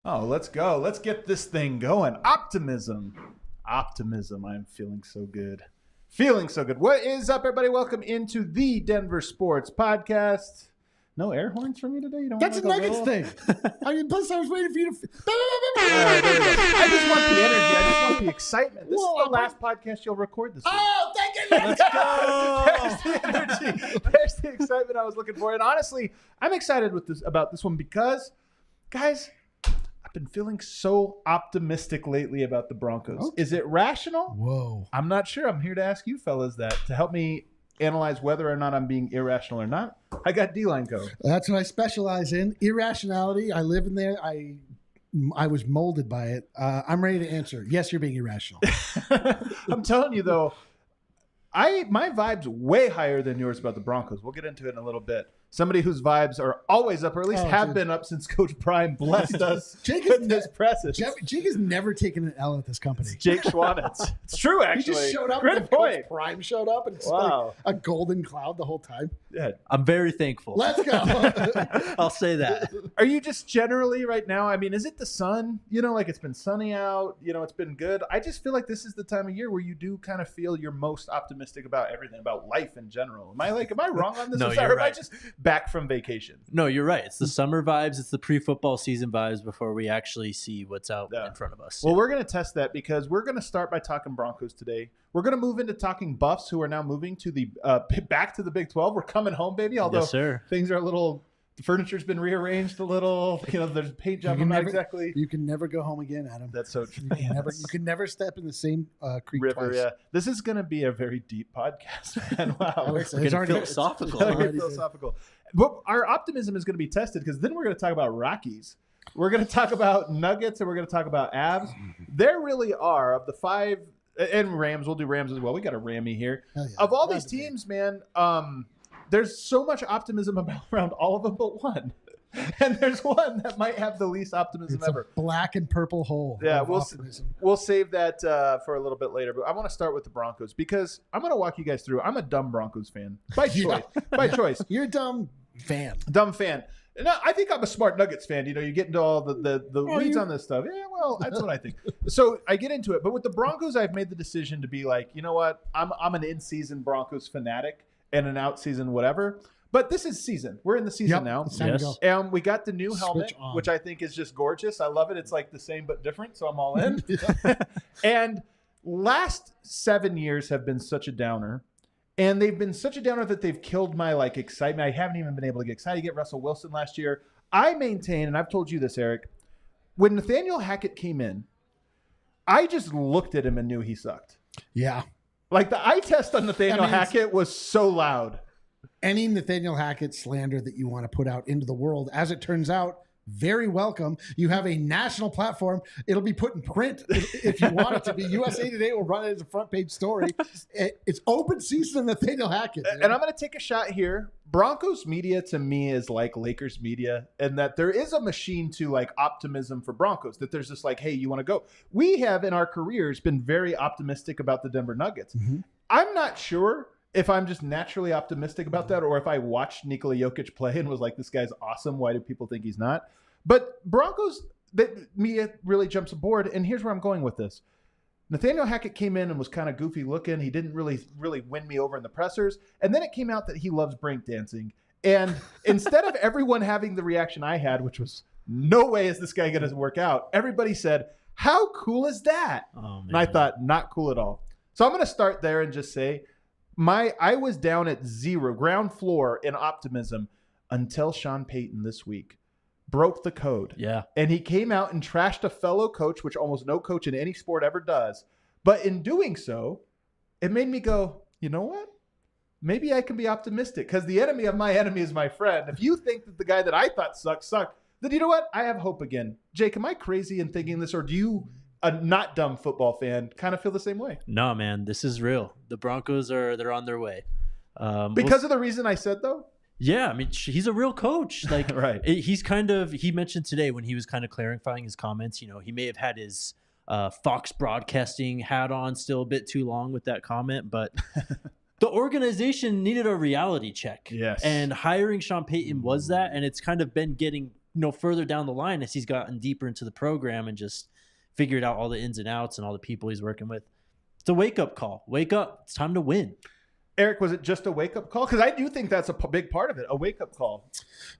Oh, let's go. Let's get this thing going. Optimism. Optimism. I'm feeling so good. Feeling so good. What is up, everybody? Welcome into the Denver Sports Podcast. No air horns for me today? You don't That's want a Nuggets thing. Plus, I was waiting for you to... I just want the energy. I just want the excitement. This is the last podcast you'll record this week. Oh, thank you. Let's go. There's the energy. There's the excitement I was looking for. And honestly, I'm excited about this one because, guys, I've been feeling so optimistic lately about the Broncos. Okay. Is it rational? Whoa. I'm not sure. I'm here to ask you fellas that to help me analyze whether or not I'm being irrational or not. I got D-line code. That's what I specialize in. Irrationality. I live in there. I was molded by it. I'm ready to answer. Yes, you're being irrational. I'm telling you, though, my vibe's way higher than yours about the Broncos. We'll get into it in a little bit. Somebody whose vibes are always up, or at least have been up since Coach Prime blessed us with his presence. Jake has never taken an L at this company. It's Jake Schwanitz. It's true, actually. He just showed up. Great point. Coach Prime showed up, and it's like a golden cloud the whole time. Yeah. I'm very thankful. Let's go. I'll say that. Are you just generally right now? I mean, is it the sun? You know, like it's been sunny out. You know, it's been good. I just feel like this is the time of year where you do kind of feel you're most optimistic about everything, about life in general. Am I wrong on this? No, or you're right. am I just back from vacation? No, you're right. It's the summer vibes. It's the pre-football season vibes before we actually see what's out in front of us. Well, we're going to test that because we're going to start by talking Broncos today. We're going to move into talking Buffs, who are now moving to the back to the Big 12. We're coming home, baby. Although yes, sir. Things are a little. The furniture's been rearranged a little. You know, there's paint job. Not exactly. You can never go home again, Adam. That's so true. You can never step in the same creek river. Twice. Yeah, this is going to be a very deep podcast, man. Wow, we're getting philosophical. Philosophical. But our optimism is going to be tested because then we're going to talk about Rockies. We're going to talk about Nuggets, and we're going to talk about Avs. There really are of the five, and Rams. We'll do Rams as well. We got a Rammy here. Yeah. Of all these teams, man. There's so much optimism around all of them but one. And there's one that might have the least optimism it's ever. A black and purple hole. Yeah, we'll save that for a little bit later. But I want to start with the Broncos because I'm going to walk you guys through. I'm a dumb Broncos fan by choice. By choice. You're a dumb fan. Dumb fan. No, I think I'm a smart Nuggets fan. You know, you get into all the weeds on this stuff. Yeah, well, that's what I think. So I get into it. But with the Broncos, I've made the decision to be like, you know what? I'm an in-season Broncos fanatic. And an out season, whatever. But this is season. We're in the season now. Yes. And we got the new helmet, which I think is just gorgeous. I love it. It's like the same but different, so I'm all in. And last 7 years have been such a downer. And they've been such a downer that they've killed my excitement. I haven't even been able to get excited to get Russell Wilson last year. I maintain, and I've told you this, Eric, when Nathaniel Hackett came in, I just looked at him and knew he sucked. Yeah. Like the eye test on Nathaniel Hackett was so loud. Any Nathaniel Hackett slander that you want to put out into the world, as it turns out, very welcome. You have a national platform. It'll be put in print if you want it to be. USA Today will run it as a front page story. It's open season of Nathaniel Hackett. Dude. And I'm going to take a shot here. Broncos media to me is like Lakers media, and that there is a machine to like optimism for Broncos, that there's just like, hey, you want to go. We have in our careers been very optimistic about the Denver Nuggets. Mm-hmm. I'm not sure if I'm just naturally optimistic about that or if I watched Nikola Jokic play and was like, this guy's awesome. Why do people think he's not? But Broncos, the media really jumps aboard, and here's where I'm going with this. Nathaniel Hackett came in and was kind of goofy looking. He didn't really win me over in the pressers. And then it came out that he loves break dancing. And instead of everyone having the reaction I had, which was, no way is this guy going to work out, everybody said, how cool is that? Oh, man. And I thought, not cool at all. So I'm going to start there and just say, I was down at zero, ground floor in optimism until Sean Payton this week broke the code. Yeah. And he came out and trashed a fellow coach, which almost no coach in any sport ever does. But in doing so, it made me go, you know what? Maybe I can be optimistic because the enemy of my enemy is my friend. If you think that the guy that I thought sucked, then you know what? I have hope again. Jake, am I crazy in thinking this, or do you, a not dumb football fan, kind of feel the same way? No, man, this is real. The Broncos they're on their way. Because of the reason I said, though? Yeah, I mean, he's a real coach. Like, right. He mentioned today when he was kind of clarifying his comments, you know, he may have had his Fox Broadcasting hat on still a bit too long with that comment, but the organization needed a reality check. Yes. And hiring Sean Payton was that, and it's kind of been getting further down the line as he's gotten deeper into the program and just figured out all the ins and outs and all the people he's working with. It's a wake-up call. Wake up. It's time to win. Eric, was it just a wake-up call? Because I do think that's a big part of it, a wake-up call.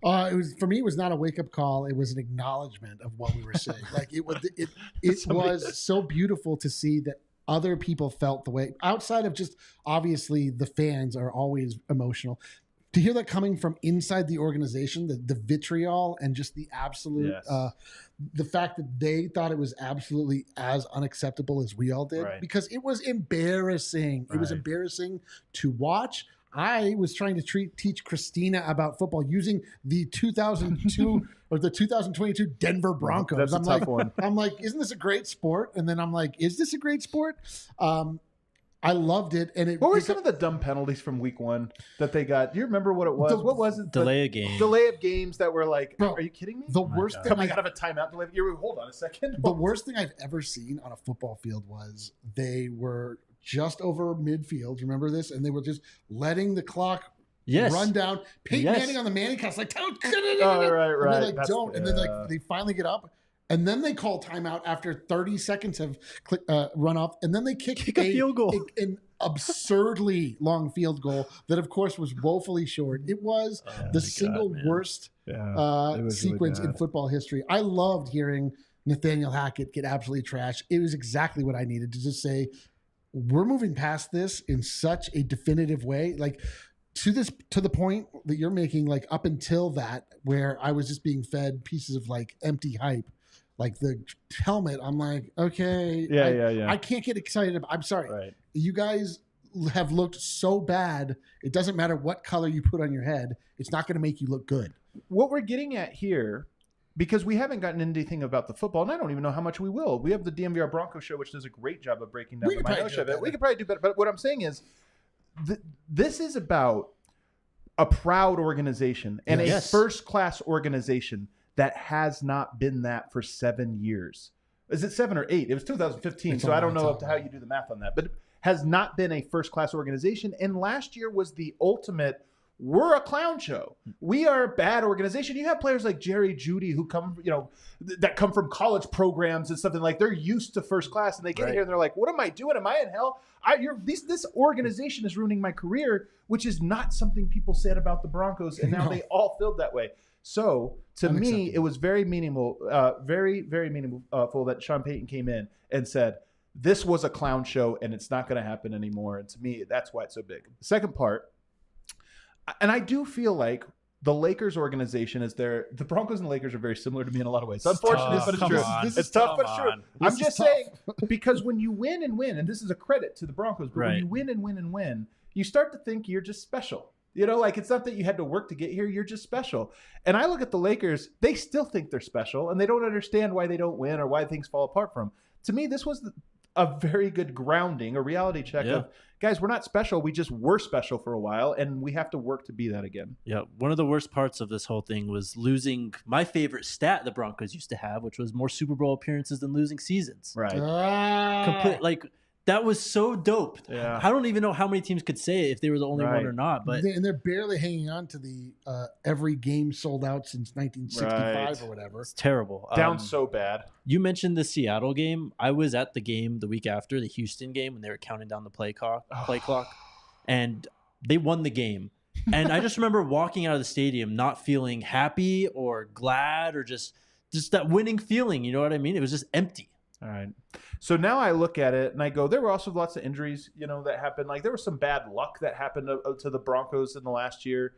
For me, it was not a wake-up call. It was an acknowledgement of what we were saying. Like it was so beautiful to see that other people felt the way, outside of just obviously the fans are always emotional. To hear that coming from inside the organization, the vitriol and just the absolute, the fact that they thought it was absolutely as unacceptable as we all did, because it was embarrassing. It was embarrassing to watch. I was trying to teach Christina about football using the 2002 or the 2022 Denver Broncos. That's a tough one. I'm like, isn't this a great sport? And then I'm like, is this a great sport? I loved it. And what were some of the dumb penalties from week 1 that they got? Do you remember what it was? What was it? Delay of games. Delay of games that were like, Bro, are you kidding me? The worst thing coming out of a timeout delay. Hold on a second. The worst thing I've ever seen on a football field was they were just over midfield. Remember this? And they were just letting the clock run down. Peyton Manning on the Manning cast, like, right. And they like don't. And then like they finally get up. And then they call timeout after 30 seconds have run off. And then they kick a field goal. An absurdly long field goal that, of course, was woefully short. It was the single worst sequence in football history. I loved hearing Nathaniel Hackett get absolutely trashed. It was exactly what I needed to just say, we're moving past this in such a definitive way. Like, to the point that you're making, like up until that, where I was just being fed pieces of like empty hype. Like the helmet, I'm like, okay. I can't get excited about. I'm sorry. Right. You guys have looked so bad. It doesn't matter what color you put on your head. It's not going to make you look good. What we're getting at here, because we haven't gotten into anything about the football, and I don't even know how much we will. We have the DMVR Broncos show, which does a great job of breaking down the minutia of it. We could probably do better. But what I'm saying is, this is about a proud organization and a first-class organization that has not been that for 7 years. Is it 7 or 8? It was 2015, so I don't know how you do the math on that. But it has not been a first-class organization. And last year was the ultimate, we're a clown show. We are a bad organization. You have players like Jerry Jeudy who come, that come from college programs and something like they're used to first class, and they get here and they're like, what am I doing? Am I in hell? This organization is ruining my career, which is not something people said about the Broncos, and now they all feel that way. So to me, it was very meaningful, very, very meaningful that Sean Payton came in and said, this was a clown show and it's not going to happen anymore. And to me, that's why it's so big. The second part, and I do feel like the Lakers organization is there. The Broncos and the Lakers are very similar to me in a lot of ways. Unfortunately, but it's true. It's tough, but it's true. I'm just saying, because when you win and win, and this is a credit to the Broncos, but when you win and win and win, you start to think you're just special. Like it's not that you had to work to get here. You're just special. And I look at the Lakers, they still think they're special, and they don't understand why they don't win or why things fall apart from them. To me, this was a very good grounding, a reality check of, guys, we're not special. We just were special for a while, and we have to work to be that again. Yeah, one of the worst parts of this whole thing was losing my favorite stat the Broncos used to have, which was more Super Bowl appearances than losing seasons. Right. That was so dope. Yeah. I don't even know how many teams could say it if they were the only one or not. But they're barely hanging on to the every game sold out since 1965 or whatever. It's terrible. Down so bad. You mentioned the Seattle game. I was at the game the week after, the Houston game, when they were counting down the play clock, and they won the game. And I just remember walking out of the stadium not feeling happy or glad or just that winning feeling. You know what I mean? It was just empty. All right. So now I look at it and I go, there were also lots of injuries, that happened. Like there was some bad luck that happened to the Broncos in the last year.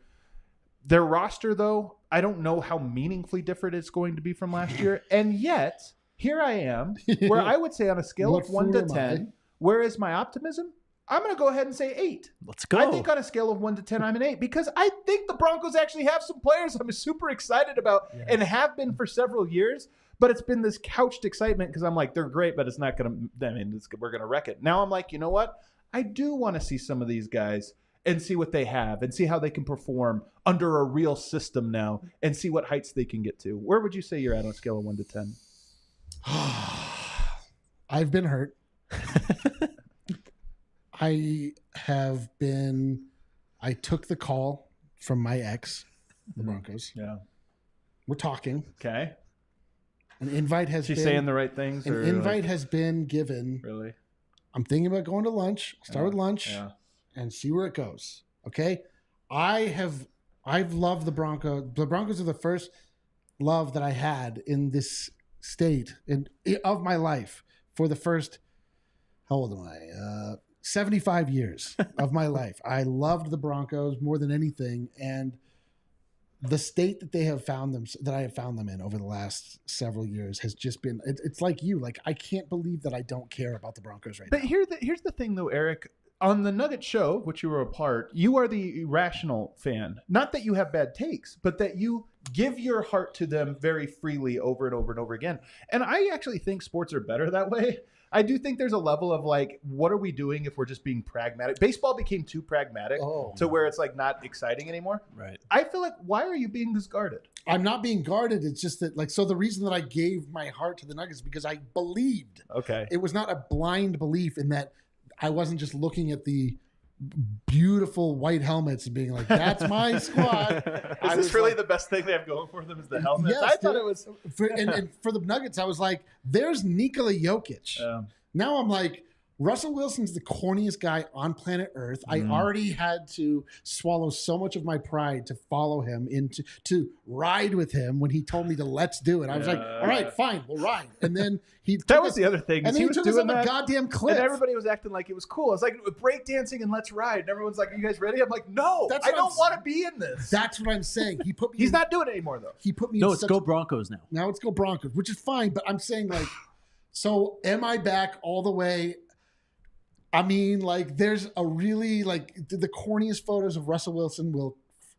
Their roster, though, I don't know how meaningfully different it's going to be from last year. And yet, here I am, where I would say on a scale of 1 to 10, where is my optimism? I'm going to go ahead and say 8. Let's go. I think on a scale of 1 to 10, I'm an 8 because I think the Broncos actually have some players I'm super excited about and have been for several years. But it's been this couched excitement because I'm like, they're great, but it's not going to, we're going to wreck it. Now I'm like, you know what? I do want to see some of these guys and see what they have and see how they can perform under a real system now and see what heights they can get to. Where would you say you're at on a scale of 1 to 10? I've been hurt. I took the call from my ex, the Broncos. Yeah. We're talking. Okay. An invite has She's been saying the right things. An or invite has been given. Really? I'm thinking about going to lunch. Start with lunch and see where it goes. Okay. I've loved the Broncos. The Broncos are the first love that I had in this state of my life for the first, how old am I? 75 years of my life. I loved the Broncos more than anything. And the state that I have found them in over the last several years has just been, it's like you, like, I can't believe that I don't care about the Broncos right now. But here's the thing though, Eric. On the Nugget show, which you were a part, you are the irrational fan. Not that you have bad takes, but that you give your heart to them very freely over and over and over again. And I actually think sports are better that way. I do think there's a level of like, what are we doing if we're just being pragmatic? Baseball became too pragmatic to where it's like not exciting anymore. Right. I feel like, why are you being this guarded? I'm not being guarded. It's just that, like, so the reason that I gave my heart to the Nuggets is because I believed. Okay. It was not a blind belief in that I wasn't just looking at the beautiful white helmets and being like, that's my squad. Is this really the best thing they have going for them is the helmets? Yes, I thought it was. And for the Nuggets, I was like, there's Nikola Jokic. Now I'm like, Russell Wilson's the corniest guy on planet Earth. I already had to swallow so much of my pride to follow him, to ride with him when he told me to let's do it. I was like, all right, fine, we'll ride. And then that was the other thing. And then he took us on that, a goddamn cliff. And everybody was acting like it was cool. I was like, breakdancing and let's ride. And everyone's like, are you guys ready? I'm like, no, I don't want to be in this. That's what I'm saying. He put me. He's not doing it anymore though. He put me. No, it's Go Broncos now. Now it's Go Broncos, which is fine. But I'm saying, like, so am I back all the way? I mean, like, there's a really, like, the corniest photos of Russell Wilson will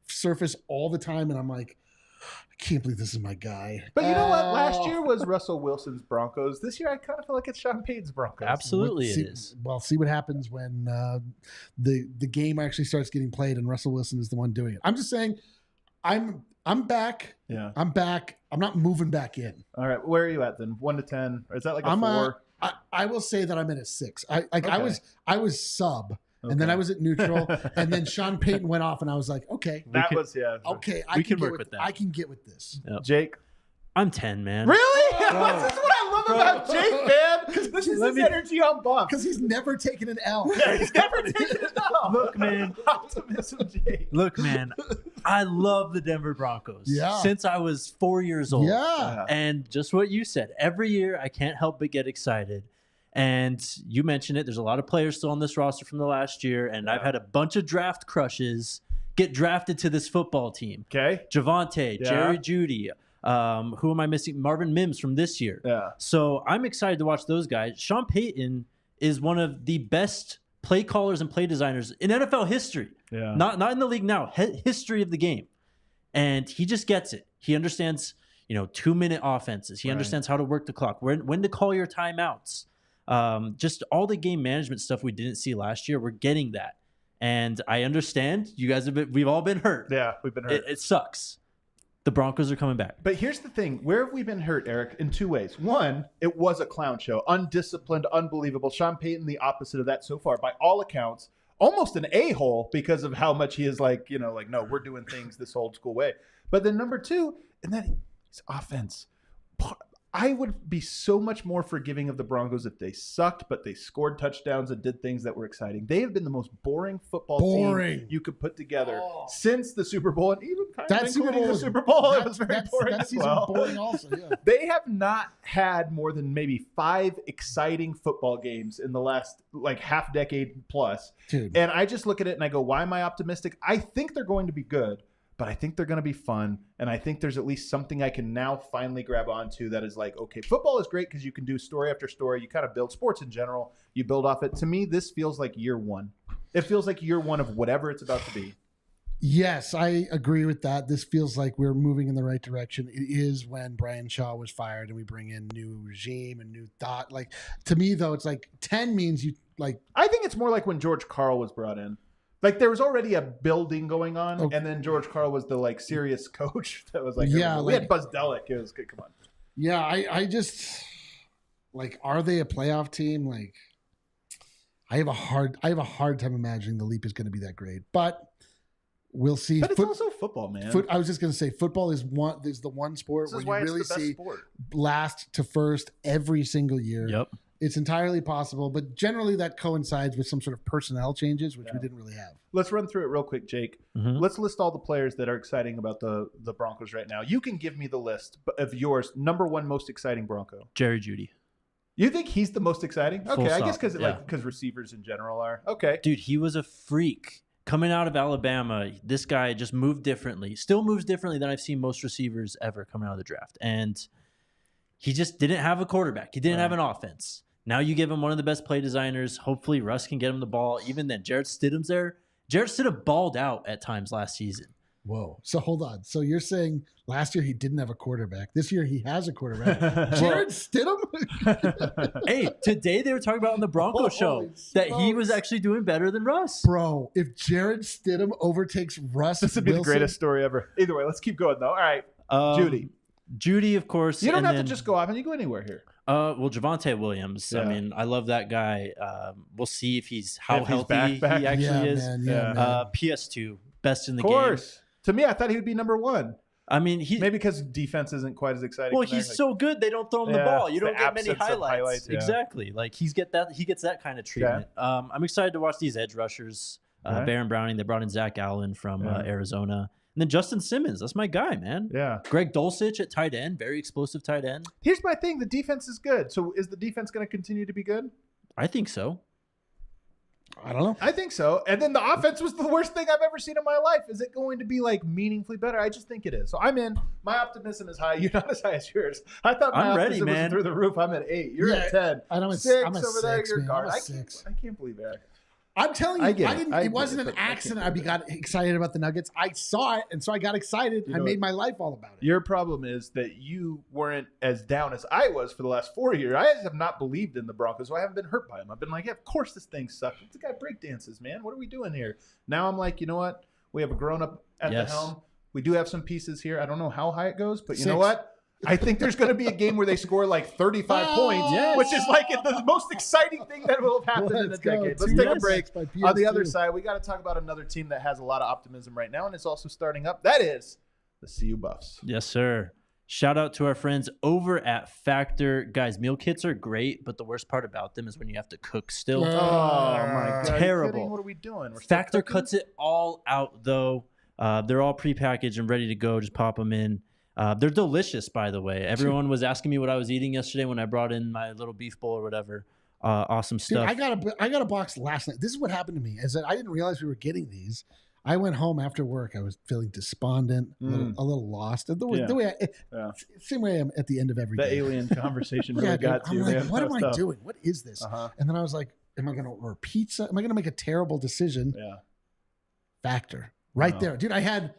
surface all the time, and I'm like, I can't believe this is my guy. But you know what? Last year was Russell Wilson's Broncos. This year, I kind of feel like it's Sean Payton's Broncos. Absolutely, it is. Well, see what happens when the game actually starts getting played and Russell Wilson is the one doing it. I'm just saying, I'm back. Yeah, I'm back. I'm not moving back in. All right, where are you at then? 1 to 10, or is that like a 4? I will say that I'm at a 6. I was sub, and then I was at neutral, and then Sean Payton went off, and I was like, okay, okay, I can work with that. I can get with this. Yep. Jake, I'm 10, man. Really? This is what I love about Jake, man. Because this is his energy on buff. Because he's never taken an L. Yeah, he's never taken an L. Look, man. Optimism, Jake. Look, man. I love the Denver Broncos. Yeah. Since I was 4 years old. Yeah. And just what you said, every year I can't help but get excited. And you mentioned it. There's a lot of players still on this roster from the last year. And I've had a bunch of draft crushes get drafted to this football team. Okay. Javonte, Jerry Jeudy. Who am I missing? Marvin Mims from this year. Yeah. So I'm excited to watch those guys. Sean Payton is one of the best play callers and play designers in NFL history. Yeah. Not in the league now. History of the game. And he just gets it. He understands, 2-minute offenses. He understands how to work the clock, when to call your timeouts. Just all the game management stuff we didn't see last year. We're getting that. And I understand you guys we've all been hurt. Yeah, we've been hurt. It sucks. The Broncos are coming back. But here's the thing. Where have we been hurt, Eric? In 2 ways. One, it was a clown show. Undisciplined, unbelievable. Sean Payton, the opposite of that so far. By all accounts, almost an a-hole because of how much he is like, no, we're doing things this old school way. But then number 2, and then his offense. I would be so much more forgiving of the Broncos if they sucked, but they scored touchdowns and did things that were exciting. They have been the most boring football team you could put together since the Super Bowl, and even kind of including the Super Bowl. It was very boring as well. Boring also, yeah. They have not had more than maybe 5 exciting football games in the last half decade plus. Dude. And I just look at it and I go, why am I optimistic? I think they're going to be good. But I think they're going to be fun, and I think there's at least something I can now finally grab onto that is like, okay, football is great because you can do story after story. You kind of build sports in general. You build off it. To me, this feels like year one. It feels like year one of whatever it's about to be. Yes, I agree with that. This feels like we're moving in the right direction. It is when Brian Shaw was fired and we bring in new regime and new thought. Like, to me, though, it's like 10 means you like. I think it's more like when George Karl was brought in. Like, there was already a building going on, and then George Karl was the serious coach that was like, yeah, we had Buzz Delick. It was good. Come on. Yeah, I just are they a playoff team? Like, I have a hard time imagining the leap is going to be that great. But We'll see. But it's also football, man. I was just going to say, football is the one sport This is where why you really it's the best see sport. last to first every single year. Yep. It's entirely possible, but generally that coincides with some sort of personnel changes, which we didn't really have. Let's run through it real quick, Jake. Let's list all the players that are exciting about the Broncos right now. You can give me the list of yours. Number one most exciting Bronco. Jerry Jeudy. You think he's the most exciting? Full Okay, I stop. guess because Yeah. receivers in general are. Okay. Dude, he was a freak. Coming out of Alabama, this guy just moved differently. Still moves differently than I've seen most receivers ever coming out of the draft. And he just didn't have a quarterback. He didn't have an offense. Now you give him one of the best play designers. Hopefully Russ can get him the ball. Even then, Jarrett Stidham's there. Jarrett Stidham balled out at times last season. Whoa. So hold on. So you're saying last year he didn't have a quarterback. This year he has a quarterback. Jarrett Stidham? Hey, today they were talking about on the Broncos show Holy that he smokes. was actually doing better than Russ. Bro, if Jarrett Stidham overtakes Russ This would be the Wilson- greatest story ever. Either way, let's keep going though. All right, Judy, of course. You don't and have then, to just go off and you go anywhere here. Well, Javonte Williams. Yeah. I mean, I love that guy. We'll see if how If he's healthy back. he actually Yeah, is. man. Yeah. Yeah, man. PS2, best in the Of game. course. To me, I thought he would be number one. I mean, he. Maybe because defense isn't quite as exciting. Well, from there. he's so good they don't throw him the Yeah, ball. You it's don't the get many absence of highlights. highlights, yeah. Exactly. Like he gets that kind of treatment. I'm excited to watch these edge rushers. Right. Baron Browning. They brought in Zach Allen from Arizona, and then Justin Simmons. That's my guy, man. Yeah. Greg Dulcich at tight end, very explosive tight end. Here's my thing: the defense is good. So is the defense going to continue to be good? I think so. I don't know. I think so. And then the offense was the worst thing I've ever seen in my life. Is it going to be like meaningfully better? I just think it is. So I'm in. My optimism is high. You're not as high as yours. I thought my I'm ready, optimism man. was through the roof. I'm at 8. You're Yeah, at 10. I'm at 6 I'm a over there. 6, You're man. guard. I'm a I 6. can't believe that. I'm telling you, I get it. I it get wasn't it, an but I can't accident. believe I got excited about the Nuggets. I saw it, and so I got excited. You I know made what? my life all about it. Your problem is that you weren't as down as I was for the last 4 years. I have not believed in the Broncos, so I haven't been hurt by them. I've been like, yeah, of course this thing sucks. The guy break dances, man. What are we doing here? Now I'm like, you know what? We have a grown up at Yes. the helm. We do have some pieces here. I don't know how high it goes, but you 6. know what? I think there's going to be a game where they score like 35 points, Yes. which is like the most exciting thing that will have happened in a Let's go. decade. Let's 2 take a Nuggets break. by On the other PS2. side, we got to talk about another team that has a lot of optimism right now, and it's also starting up. That is the CU Buffs. Yes, sir. Shout out to our friends over at Factor. Guys, meal kits are great, but the worst part about them is when you have to cook still. Yeah. Oh my god! Are you Terrible. kidding? What are we doing? We're still Factor cooking? cuts it all out, though. They're all prepackaged and ready to go. Just pop them in. They're delicious, by the way. Everyone was asking me what I was eating yesterday when I brought in my little beef bowl or whatever. Awesome Dude, stuff. I got a box last night. This is what happened to me. Is that I didn't realize we were getting these. I went home after work. I was feeling despondent, a little lost. The way same way I'm at the end of every The day. alien conversation really Yeah, got dude, to you, I'm like, man. what am That's I tough. doing? What is this? Uh-huh. And then I was like, am I going to order pizza? Am I going to make a terrible decision? Yeah. Factor. Right Wow. there. Dude, I had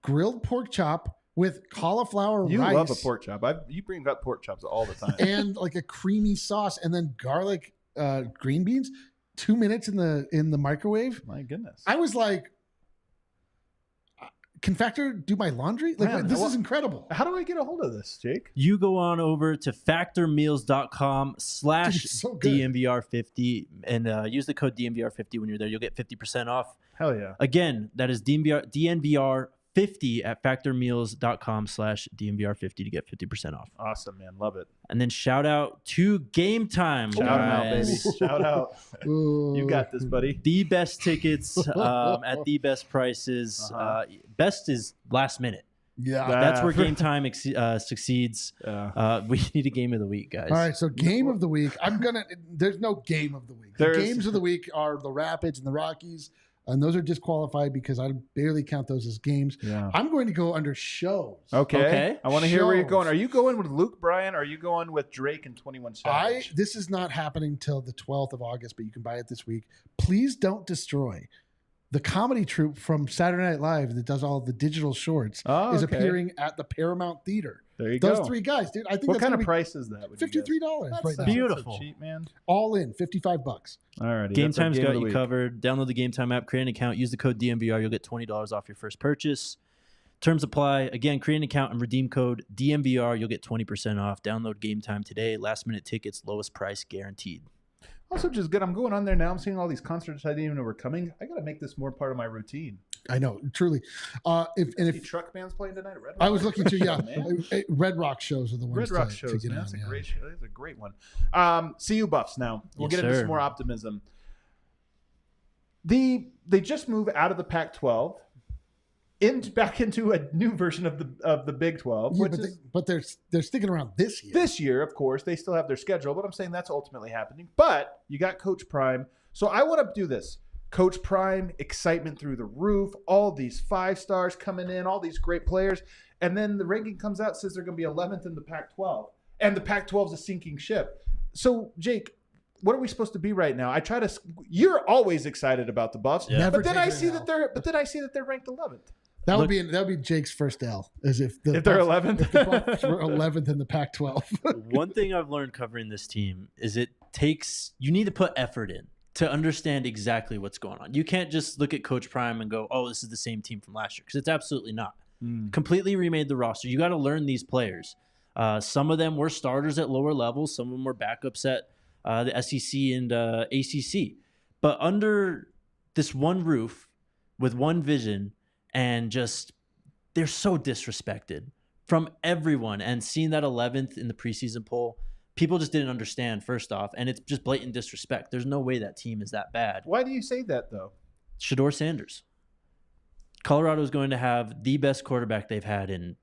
grilled pork chop with cauliflower You rice. love a pork chop. You bring up pork chops all the time. and like a creamy sauce and then garlic green beans. 2 minutes in the microwave. My goodness. I was like, can Factor do my laundry? Like, Man, this is incredible. How do I get a hold of this, Jake? You go on over to Dude, it's so good. factormeals.com/DNVR50 and use the code DNVR50 when you're there. You'll get 50% off. Hell yeah. Again, that is DNVR50 at factormeals.com/DNVR50 to get 50% off. Awesome, man. Love it. And then shout out to Game Time, Shout out, baby. guys. Shout out. Ooh. You got this, buddy. The best tickets at the best prices. Best is last minute. Yeah. That's where Game Time succeeds. Yeah. We need a game of the week, guys. All right, so game of the week. There's no game of the week. The There's- games of the week are the Rapids and the Rockies, and those are disqualified because I barely count those as games. Yeah. I'm going to go under shows. Okay. I want to hear where you're Shows. going. Are you going with Luke Bryan or are you going with Drake and 21 Savage? This is not happening till the 12th of August, but you can buy it this week. Please Don't Destroy. The comedy troupe from Saturday Night Live that does all the digital shorts is appearing at the Paramount Theater. There you Those go. 3 guys, dude. I think What that's kind of gonna be price is that? would you guess? $53 right now. beautiful. So cheap, man. All in, $55. Alrighty. Game that's our Time's game of got the you week. covered. Download the Game Time app, create an account, use the code DMVR. You'll get $20 off your first purchase. Terms apply. Again, create an account and redeem code DMVR. You'll get 20% off. Download Game Time today. Last minute tickets, lowest price guaranteed. Also, just good. I'm going on there now. I'm seeing all these concerts I didn't even know were coming. I got to make this more part of my routine. I know, truly. If Truck Band's playing tonight at Red Rock. I was looking to, yeah, Man. Red Rock shows are the ones Red Rock to shows, get man. on, That's a yeah. great show. That's a great one. CU Buffs now. We'll Yes, get into sir. some more optimism. They just move out of the Pac-12 back into a new version of the Big 12. Yeah, Which but they're sticking around this year. this year, of course, they still have their schedule, but I'm saying that's ultimately happening. But you got Coach Prime. So I want to do this. Coach Prime, excitement through the roof, all these 5 stars coming in, all these great players. And then the ranking comes out, says they're going to be 11th in the Pac-12. And the Pac-12 is a sinking ship. So, Jake, what are we supposed to be right now? You're always excited about the Buffs, Yeah. but then Never I take see an that they're ranked 11th. That would be Jake's first L, as if If they're 11th, if the Buffs were 11th in the Pac-12. One thing I've learned covering this team is you need to put effort in to understand exactly what's going on. You can't just look at Coach Prime and go, oh, this is the same team from last year, because it's absolutely not. Completely remade the roster. You got to learn these players. Some of them were starters at lower levels. Some of them were backups at the SEC and ACC. But under this one roof with one vision, and just they're so disrespected from everyone. And seeing that 11th in the preseason poll, people just didn't understand, first off, and it's just blatant disrespect. There's no way that team is that bad. Why do you say that, though? Shedeur Sanders. Colorado is going to have the best quarterback they've had in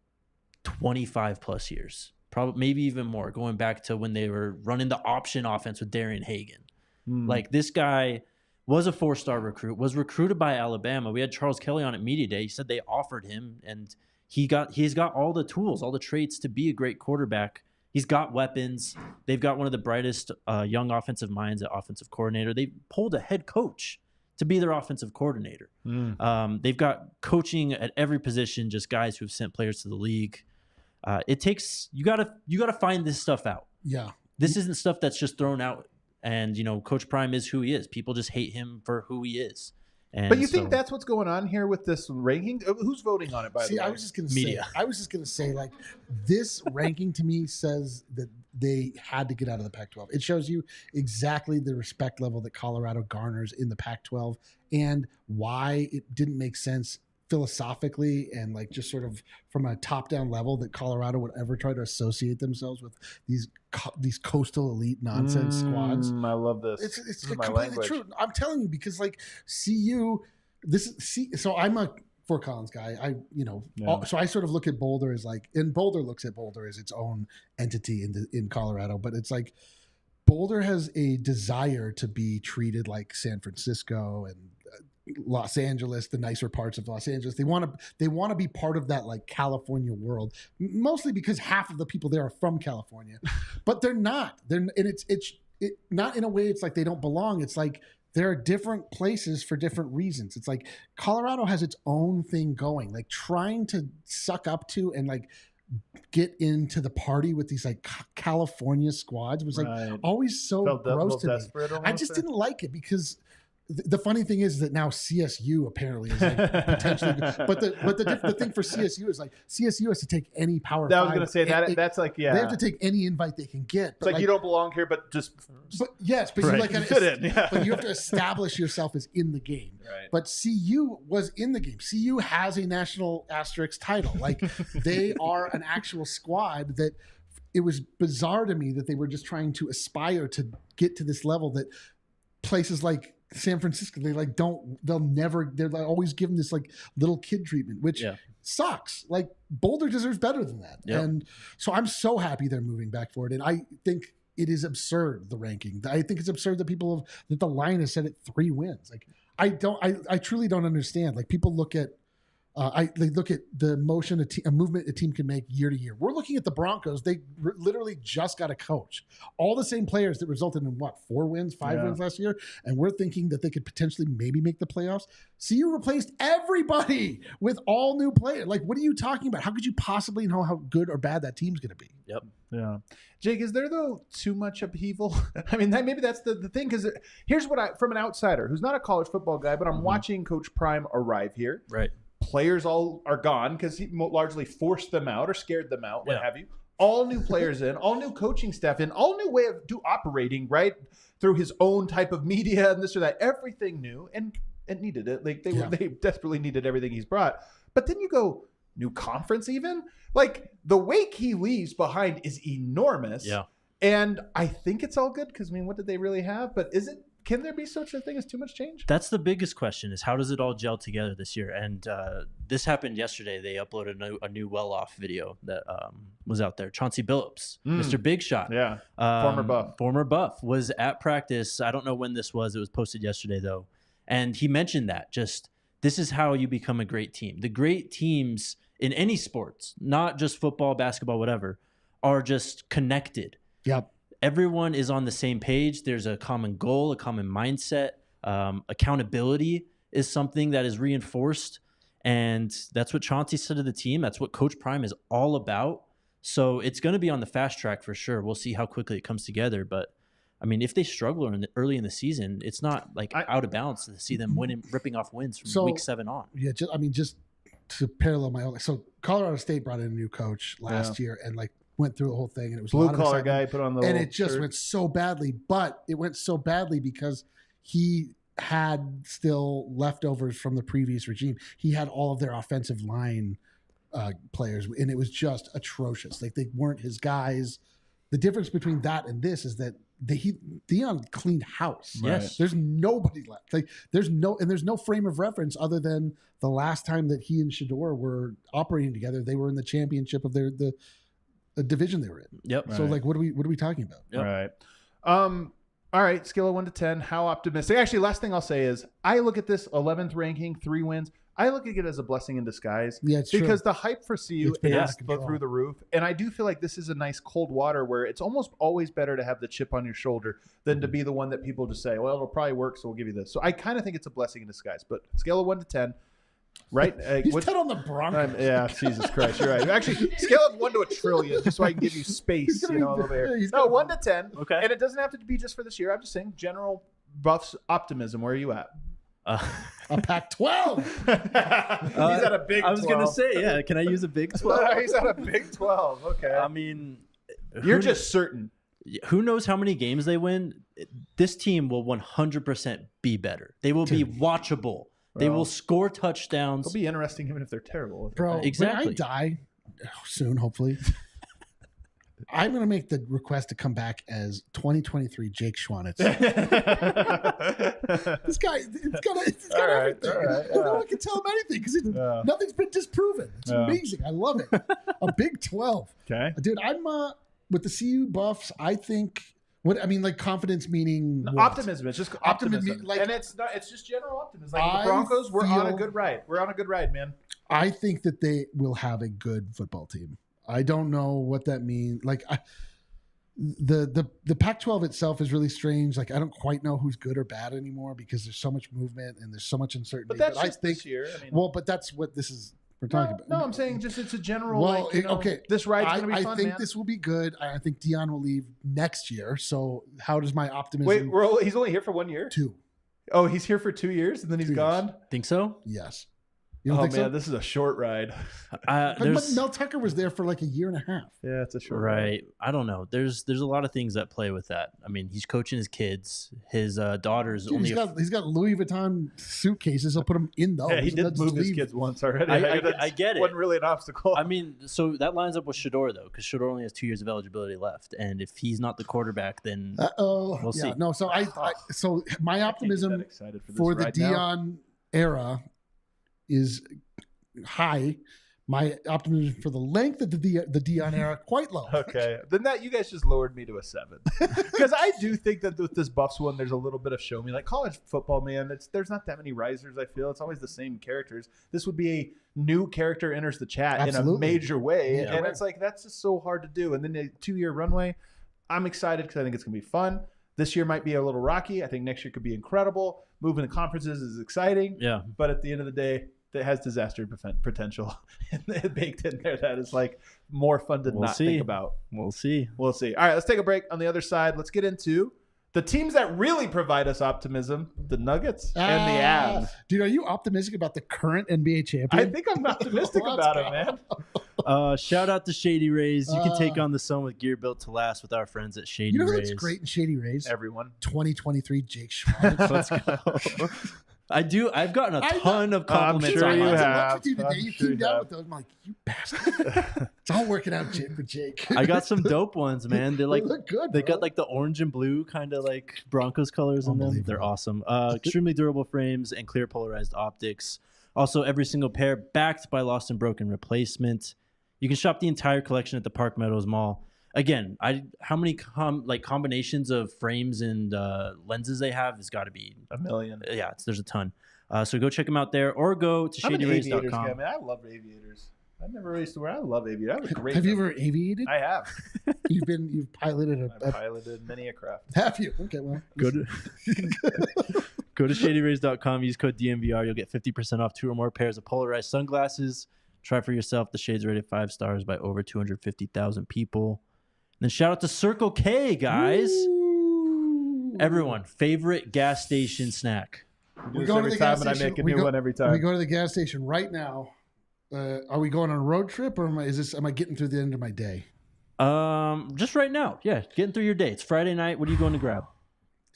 25 plus years, probably maybe even more, going back to when they were running the option offense with Darian Hagan. Like, this guy was a 4-star recruit, was recruited by Alabama. We had Charles Kelly on at Media Day. He said they offered him, and he's got all the tools, all the traits to be a great quarterback. He's got weapons. They've got one of the brightest young offensive minds at offensive coordinator. They pulled a head coach to be their offensive coordinator. They've got coaching at every position, just guys who've sent players to the league. It takes you gotta find this stuff out. Yeah. This isn't stuff that's just thrown out. And Coach Prime is who he is. People just hate him for who he is. And But you think that's what's going on here with this ranking? Who's voting on it, by the way? I was just going to Media. say, like, this ranking to me says that they had to get out of the Pac-12. It shows you exactly the respect level that Colorado garners in the Pac-12 and why it didn't make sense philosophically and like just sort of from a top-down level that Colorado would ever try to associate themselves with these coastal elite nonsense squads. I love this. It's This is my completely language. true. I'm telling you, because like CU, so I'm a Fort Collins guy. So I sort of look at Boulder as like, and Boulder looks at Boulder as its own entity in Colorado, but it's like Boulder has a desire to be treated like San Francisco and Los Angeles, the nicer parts of Los Angeles. They want to be part of that like California world, mostly because half of the people there are from California, but they're not. It's not in a way. It's like they don't belong. It's like there are different places for different reasons. It's like Colorado has its own thing going, like trying to suck up to and like get into the party with these like California squads was like always so gross to me. I just didn't like it because the funny thing is that now CSU apparently is like potentially, but the thing for CSU is like CSU has to take any Power That Five. was going to say that that's like, yeah. They have to take any invite they can get. It's like you don't belong here, but just. But yes, but Right. you like You fit in, yeah. but you have to establish yourself as in the game. Right. But CU was in the game. CU has a national asterisk title. Like they are an actual squad that. It was bizarre to me that they were just trying to aspire to get to this level that places like San Francisco, they're like always given this like little kid treatment, which sucks. Like Boulder deserves better than that. Yep. And so I'm so happy they're moving back forward. And I think it is absurd, the ranking. I think it's absurd that that the line is set at 3 wins. Like I truly don't understand. Like people look at they look at the motion a movement a team can make year to year. We're looking at the Broncos. They literally just got a coach. All the same players that resulted in 4 wins, 5 wins last year. And we're thinking that they could potentially maybe make the playoffs. CU replaced everybody with all new players. Like, what are you talking about? How could you possibly know how good or bad that team's going to be? Yep. Yeah. Jake, is there though too much upheaval? I mean, maybe that's the thing. Because here's what from an outsider who's not a college football guy, but I'm watching Coach Prime arrive here. Right. Players all are gone because he largely forced them out or scared them out, what have you. All new players in, all new coaching staff in, all new way of operating, right? Through his own type of media and this or that, everything new. And it needed it. Like they desperately needed everything he's brought. But then you go new conference even. Like the wake he leaves behind is enormous. Yeah. And I think it's all good because, I mean, what did they really have? But can there be such a thing as too much change? That's the biggest question is how does it all gel together this year? And this happened yesterday. They uploaded a new well-off video that was out there. Chauncey Billups, Mr. Big Shot. Yeah, Former Buff was at practice. I don't know when this was. It was posted yesterday, though. And he mentioned that just this is how you become a great team. The great teams in any sports, not just football, basketball, whatever, are just connected. Yep. Everyone is on the same page. There's a common goal, a common mindset. Accountability is something that is reinforced. And that's what Chauncey said to the team. That's what Coach Prime is all about. So it's going to be on the fast track for sure. We'll see how quickly it comes together. But, I mean, if they struggle early in the season, it's not like out of balance to see them ripping off wins from week 7 on. Yeah, just to parallel my own. So Colorado State brought in a new coach last year and went through the whole thing, and it was blue collar guy put on the and it just shirt. went so badly. But it went so badly because he had still leftovers from the previous regime. He had all of their offensive line players, and it was just atrocious. Like they weren't his guys. The difference between that and this is that Deion cleaned house. Right. Yes, there's nobody left. Like there's no frame of reference other than the last time that he and Shador were operating together. They were in the championship of the division they were in. Yep. So what are we talking about? Yep. Right. All right. Scale of 1 to 10. How optimistic? Actually, last thing I'll say is I look at this 11th ranking, 3 wins. I look at it as a blessing in disguise. Yeah, it's because true. the hype for CU It's been out is of control. through the roof, and I do feel like this is a nice cold water where it's almost always better to have the chip on your shoulder than to be the one that people just say, "Well, it'll probably work, so we'll give you this." So I kind of think it's a blessing in disguise. But scale of 1 to 10. Right? He's 10 on the Broncos. Yeah, Jesus Christ, you're right. Actually, scale of 1 to a trillion, just so I can give you space. A little bit. No, 1 to 10. Okay. And it doesn't have to be just for this year. I'm just saying general Buffs optimism. Where are you at? A Pac-12. He's at a big 12. I was going to say, yeah. Can I use a Big 12? He's at a Big 12. Okay. I mean, you're just certain. Who knows how many games they win? This team will 100% be better. They will be watchable. They will score touchdowns. It'll be interesting even if they're terrible. Bro, exactly. when I die soon, hopefully, I'm going to make the request to come back as 2023 Jake Schwanitz. This guy, it's got everything. No one can tell him anything because nothing's been disproven. It's amazing. I love it. A Big 12. Okay. Dude, I'm with the CU Buffs, I think... confidence meaning what? Optimism. It's just optimism. And it's not. It's just general optimism. Like the Broncos, we're on a good ride. We're on a good ride, man. I think that they will have a good football team. I don't know what that means. The Pac-12 itself is really strange. Like I don't quite know who's good or bad anymore because there's so much movement and there's so much uncertainty. But that's just this year. I mean, but that's what this is. We're talking about. No, I'm saying just it's a general. Well, okay. This ride's going to be fun, I think man. this will be good. I think Deion will leave next year. So how does my optimism? Wait, he's only here for 1 year? 2. Oh, he's here for 2 years and then he's gone? Think so? Yes. You don't think so? This is a short ride. But Mel Tucker was there for like a year and a half. Yeah, it's a short ride. Right. I don't know. There's a lot of things that play with that. I mean, he's coaching his kids. His daughter's Dude, only. He's got Louis Vuitton suitcases. He'll put them in those. Yeah, he did move his kids once already. I get it. Wasn't really an obstacle. I mean, so that lines up with Shador though, because Shador only has 2 years of eligibility left, and if he's not the quarterback, then we'll see. No, so so my optimism for the Deion era is high. My optimism for the length of the Deion era quite low. Okay, then you guys just lowered me to a 7 because I do think that with this Buffs one, there's a little bit of show me. Like college football, man, there's not that many risers. I feel it's always the same characters. This would be a new character enters the chat in a major way, and it's like that's just so hard to do. And then a 2-year runway, I'm excited because I think it's gonna be fun. This year might be a little rocky. I think next year could be incredible. Moving to conferences is exciting. Yeah, but at the end of the day, it has disaster potential baked in there. That is like more fun to think about. We'll see. All right, let's take a break. On the other side, let's get into the teams that really provide us optimism: the Nuggets and the Avs. Dude, are you optimistic about the current NBA champion? I think I'm optimistic about it, man. Shout out to Shady Rays. You can take on the sun with gear built to last with our friends at Shady Rays. You know what's great in Shady Rays? Everyone. 2023 Jake Schwanitz. Let's go. I do. I've gotten a ton of compliments sure on you I mine. went to have. lunch with you today. I'm You sure came you down have. with those. I'm like, you bastard. It's all working out for Jake. I got some dope ones, man. They're like they look good. they bro. got like the orange and blue kind of like Broncos colors in them. Unbelievable. They're awesome. Extremely durable frames and clear polarized optics. Also, every single pair backed by lost and broken replacement. You can shop the entire collection at the Park Meadows Mall. Again, how many combinations of frames and lenses they have has got to be A million. Yeah, there's a ton. So go check them out there, or go to I'm an aviators guy, shadyrays.com. man. I love aviators. I never used to wear. I love aviators. I have a great. Have you ever aviated? I have. You've piloted I piloted many a craft. Have you? Okay, well. Go to shadyrays.com. Use code DMVR. You'll get 50% off 2 or more pairs of polarized sunglasses. Try for yourself. The shades rated 5 stars by over 250,000 people. And then shout out to Circle K, guys. Ooh. Everyone, favorite gas station snack. Do We're this going to every the time, gas and I station. make a We new go- one every We time. go to the gas station right now. Are we going on a road trip, or am I getting through the end of my day? Just right now. Yeah, getting through your day. It's Friday night. What are you going to grab?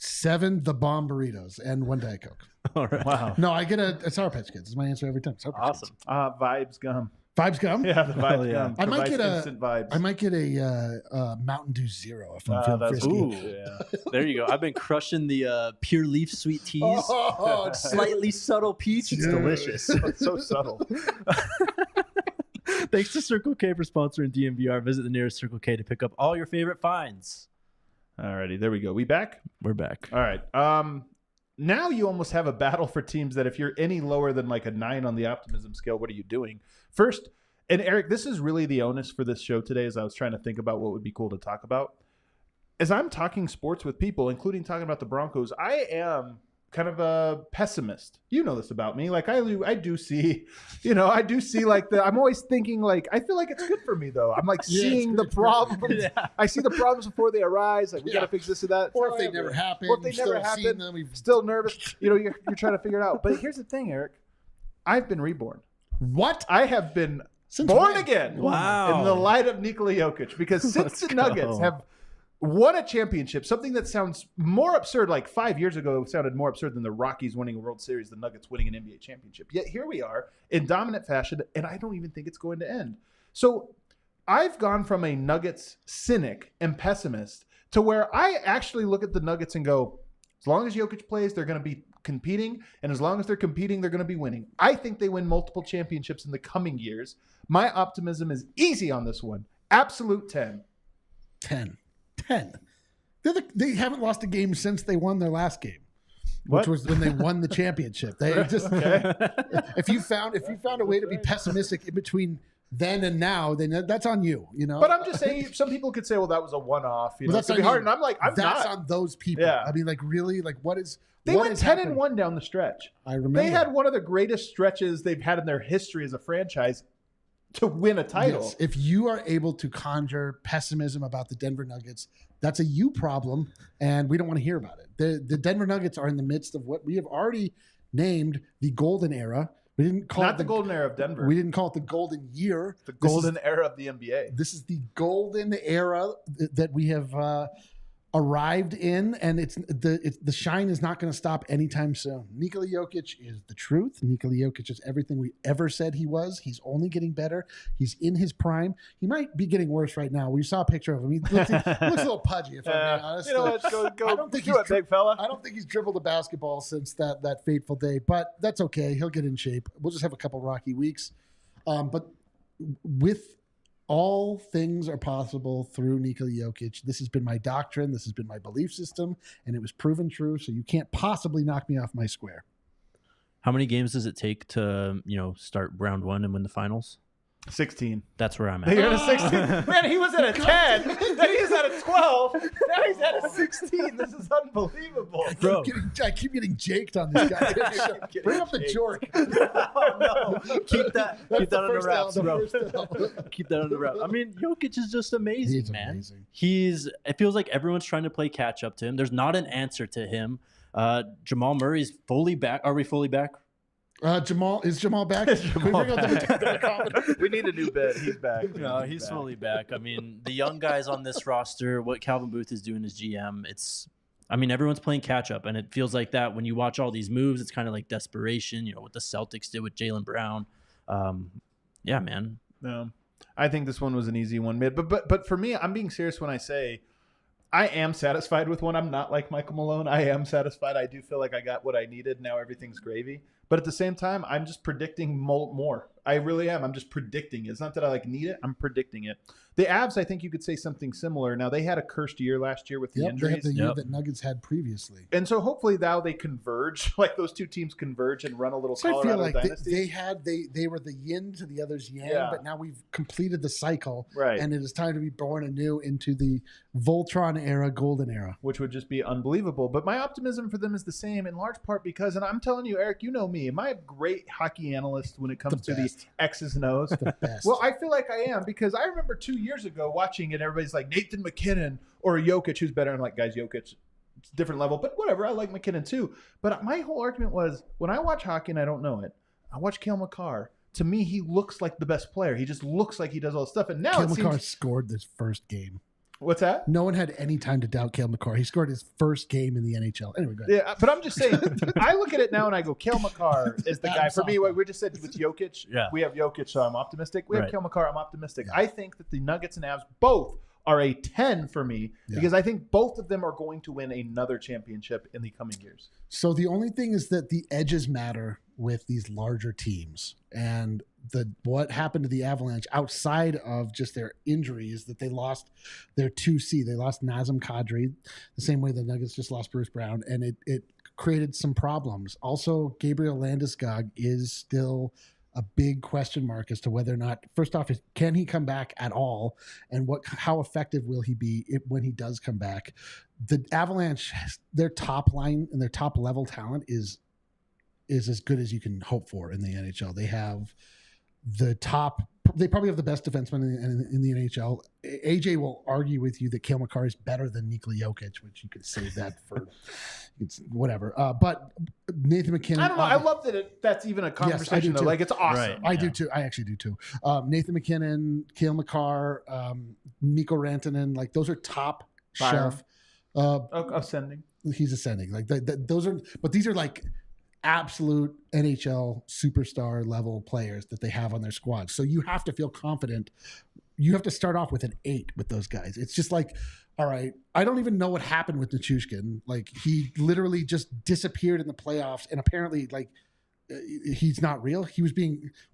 7 The Bomb burritos and 1 Diet Coke. All right. Wow. No, I get a Sour Patch Kids. It's my answer every time. Sour Patch Awesome. Vibes gum. Kids. Vibes gum. Yeah, the Hell vibes yeah. gum. I might Provides get a- instant vibes. I might get a Mountain Dew Zero if I'm feeling that's frisky. Ooh. Yeah. There you go. I've been crushing the pure leaf sweet teas. Oh, it's Slightly subtle peach. It's Dude. delicious. It's so subtle. Thanks to Circle K for sponsoring DMVR. Visit the nearest Circle K to pick up all your favorite finds. Alrighty, there we go. We back? We're back. All right. Now you almost have a battle for teams that if you're any lower than like a 9 on the optimism scale, what are you doing? First, and Eric, this is really the onus for this show today as I was trying to think about what would be cool to talk about. As I'm talking sports with people, including talking about the Broncos, I am kind of a pessimist. You know this about me. Like I do see, I do see like I'm always thinking like, I feel like it's good for me though. I'm like Yeah, seeing it's the good. problems. Yeah. I see the problems before they arise. Like we got to fix this or that. Or if they never happen. Or if they we've never still seen happen. them, we've Still nervous. You're trying to figure it out. But here's the thing, Eric. I've been reborn. What? I have been Since born when? again. Wow. In the light of Nikola Jokic. Because since Let's the go. Nuggets have won a championship, something that sounds more absurd, like 5 years ago, it sounded more absurd than the Rockies winning a World Series, the Nuggets winning an NBA championship. Yet here we are in dominant fashion, and I don't even think it's going to end. So I've gone from a Nuggets cynic and pessimist to where I actually look at the Nuggets and go, as long as Jokic plays, they're going to be competing, and as long as they're competing, they're going to be winning. I think they win multiple championships in the coming years. My optimism is easy on this one. Absolute 10. 10. They haven't lost a game since they won their last game, What? which was when they won the championship. They just if you found a way to be pessimistic in between then and now, then that's on you. But I'm just saying, some people could say, well, that was a one-off. Well, It's going to be hard. And I'm like, I'm that's not. on those people. Yeah. I mean, like really, like what is? They what went is 10 happening? and 1 down the stretch. I remember They had one of the greatest stretches they've had in their history as a franchise to win a title. Yes. If you are able to conjure pessimism about the Denver Nuggets, that's a you problem, and we don't want to hear about it. The Denver Nuggets are in the midst of what we have already named the golden era. We didn't call Not it the golden era of Denver. We didn't call it the golden year. The golden era of the NBA. This is the golden era that we have arrived in, and the shine is not going to stop anytime soon. Nikola Jokic is the truth. Nikola Jokic is everything we ever said he was. He's only getting better. He's in his prime. He might be getting worse right now. We saw a picture of him. He looks a little pudgy, if I'm being honest. You know what? Go I don't think do he's it, big fella. I don't think he's dribbled a basketball since that fateful day, but that's okay. He'll get in shape. We'll just have a couple rocky weeks. But with all things are possible through Nikola Jokic. This has been my doctrine. This has been my belief system, and it was proven true. So you can't possibly knock me off my square. How many games does it take to, start round 1 and win the finals? 16. That's where I'm at. You're at a 16. Man, he was at a 10. Then he was at a 12. Now he's at a 16. This is unbelievable. Bro. I keep getting jaked on this guy. Getting Bring up the jaked. jork. Oh, no. Keep that on the wraps, bro. Keep Keep that on the wraps. I mean, Jokic is just amazing, He's man. amazing. It feels like everyone's trying to play catch up to him. There's not an answer to him. Jamal Murray's fully back. Are we fully back? Is Jamal back? Can we bring up the comment? We need a new bed. He's back. No, he's fully back. I mean, the young guys on this roster, what Calvin Booth is doing as GM, it's I mean, everyone's playing catch up, and it feels like that when you watch all these moves. It's kind of like desperation, what the Celtics did with Jaylen Brown. Yeah, man. No, I think this one was an easy one, but for me, I'm being serious when I say I am satisfied with one. I'm not like Michael Malone. I am satisfied. I do feel like I got what I needed. Now everything's gravy. But at the same time, I'm just predicting more. I really am. I'm just predicting it. It's not that I need it. I'm predicting it. The Avs, I think you could say something similar. Now, they had a cursed year last year with the injuries. They had the year that Nuggets had previously. And so hopefully now they converge, like those two teams converge and run a little Colorado I feel like dynasty. they were the yin to the other's yang, but now we've completed the cycle. Right. And it is time to be born anew into the Voltron era, golden era. Which would just be unbelievable. But my optimism for them is the same in large part because, and I'm telling you, Eric, you know me. Am I a great hockey analyst when it comes to the X's and O's? The best. Well, I feel like I am because I remember 2 years ago watching it, everybody's like Nathan McKinnon or Jokic, who's better? I'm like, guys, Jokic, it's a different level, but whatever. I like McKinnon too. But my whole argument was when I watch hockey and I don't know it, I watch Cale Makar. To me, he looks like the best player. He just looks like he does all this stuff. And now Cale Makar scored this first game. What's that? No one had any time to doubt Cale Makar. He scored his first game in the NHL. Anyway, go ahead. Yeah, but I'm just saying, I look at it now and I go, Cale Makar is the guy. For me, what we just said with Jokic, we have Jokic, so I'm optimistic. We have Cale Makar, I'm optimistic. Yeah. I think that the Nuggets and Avs both are a 10 for me because I think both of them are going to win another championship in the coming years. So the only thing is that the edges matter with these larger teams. And what happened to the Avalanche outside of just their injuries that they lost their 2C. They lost Nazem Kadri the same way the Nuggets just lost Bruce Brown, and it created some problems. Also, Gabriel Landeskog is still a big question mark as to whether or not, first off, can he come back at all, and how effective will he be when he does come back? The Avalanche, their top line and their top level talent is as good as you can hope for in the NHL. They have they probably have the best defenseman in the NHL. AJ will argue with you that Cale Makar is better than Nikola Jokic, which you could save that for it's whatever. But Nathan McKinnon, I don't know. I love that that's even a conversation though. Like it's awesome. Right. I do too. I actually do too. Nathan McKinnon, Cale Makar, Mikko Rantanen, like those are top shelf. Ascending. He's ascending. Like those are, but these are like absolute NHL superstar level players that they have on their squad. So you have to feel confident. You have to start off with an 8 with those guys. It's just like, all right, I don't even know what happened with Nichushkin. Like he literally just disappeared in the playoffs, and apparently like he's not real.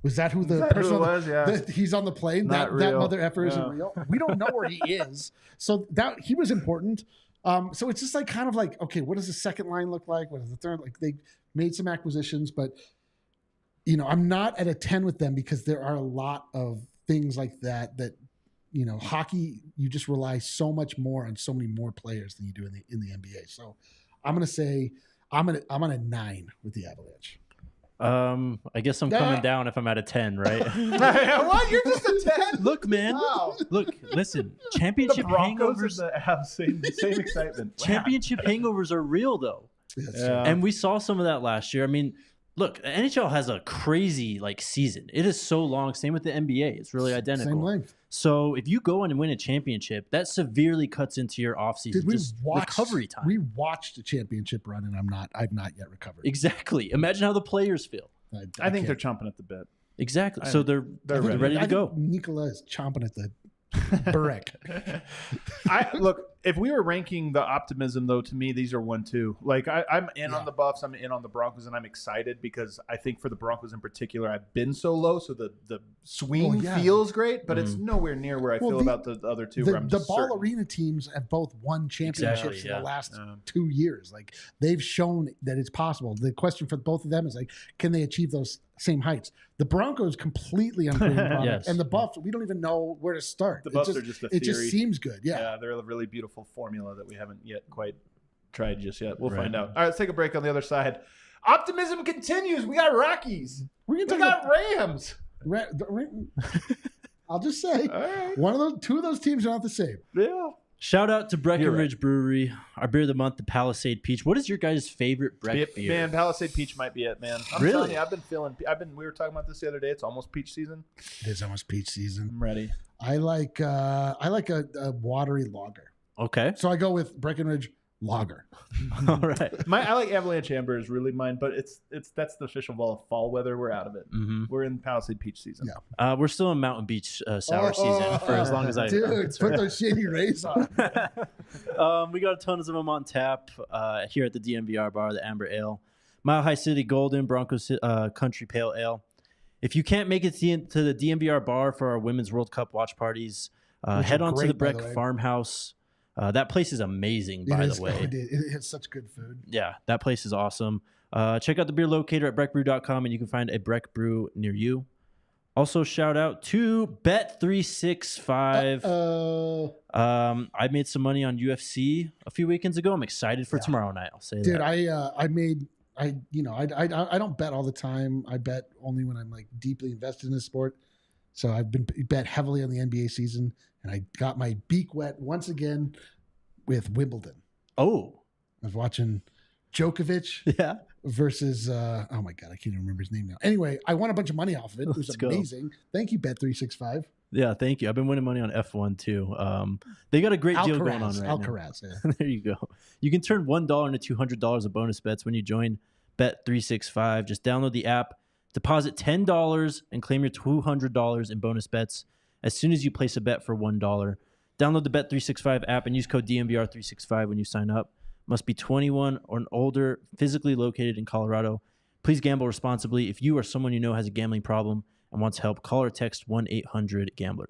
Was that who the person was? Yeah. He's on the plane. That mother effer isn't real. We don't know where he is. So that he was important. So it's just like kind of like, okay, what does the second line look like? What is the third? Like they made some acquisitions, but I'm not at a 10 with them because there are a lot of things like that, hockey, you just rely so much more on so many more players than you do in the NBA. So I'm going to say I'm on a 9 with the Avalanche. I guess I'm coming down if I'm at a 10, right? What? You're just a 10? Look, man. Wow. Look, listen. Championship hangovers have same excitement. Championship hangovers are real, though. And we saw some of that last year. I mean, look, NHL has a crazy season. It is so long. Same with the NBA. It's really identical. Same length. So if you go on and win a championship, that severely cuts into your offseason recovery time. We watched a championship run, and I've not yet recovered. Exactly. Imagine how the players feel. I think they're chomping at the bit. Exactly. So they're ready to go. Nikola is chomping at the Burek. Look, if we were ranking the optimism, though, to me, these are 1-2. Like I'm in on the Buffs, I'm in on the Broncos, and I'm excited because I think for the Broncos in particular, I've been so low, so the swing feels great, but it's nowhere near where I feel about the other two. Where I'm just Ball Arena teams have both won championships in the last 2 years. Like they've shown that it's possible. The question for both of them is can they achieve those same heights? The Broncos completely unproven product, and the Buffs, we don't even know where to start. The Buffs are just a theory. It just seems good. Yeah, they're a really beautiful formula that we haven't yet quite tried just yet. We'll find out. All right, let's take a break on the other side. Optimism continues. We got Rockies. We got Rams. I'll just say, two of those teams are not the same. Yeah. Shout out to Breckenridge Brewery, our beer of the month, the Palisade Peach. What is your guys' favorite Breck beer? Man, Palisade Peach might be it, man. I'm telling you, we were talking about this the other day. It's almost peach season. It is almost peach season. I'm ready. I like a watery lager. Okay. So I go with Breckenridge lager. All right. I like Avalanche Amber is really mine, but that's the official fall weather. We're out of it. Mm-hmm. We're in Palisade Peach season. Yeah. We're still in Mountain Beach sour season for as long as I'm Dude, concerned. put those Shady Rays on. We got tons of them on tap here at the DNVR bar, the Amber Ale, Mile High City Golden, Broncos Country Pale Ale. If you can't make it to the DNVR bar for our Women's World Cup watch parties, head on to the Breck Farmhouse. That place is amazing, by the way. It has such good food. Yeah, that place is awesome. Check out the beer locator at breckbrew.com, and you can find a Breck Brew near you. Also, shout out to Bet365. I made some money on UFC a few weekends ago. I'm excited for tomorrow night. I'll say Dude, that. I don't bet all the time. I bet only when I'm like deeply invested in the sport. So I've been bet heavily on the NBA season, and I got my beak wet once again with Wimbledon. Oh, I was watching Djokovic versus oh my god, I can't even remember his name now. Anyway, I won a bunch of money off of it. It was amazing. Thank you, Bet365. Yeah, thank you. I've been winning money on F1 too. They got a great deal going on right now. Yeah. There you go. You can turn $1 into $200 of bonus bets when you join Bet365. Just download the app, deposit $10, and claim your $200 in bonus bets as soon as you place a bet for $1. Download the Bet365 app and use code DNVR365 when you sign up. Must be 21 or older, physically located in Colorado. Please gamble responsibly. If you or someone you know has a gambling problem and wants help, call or text 1-800-GAMBLER.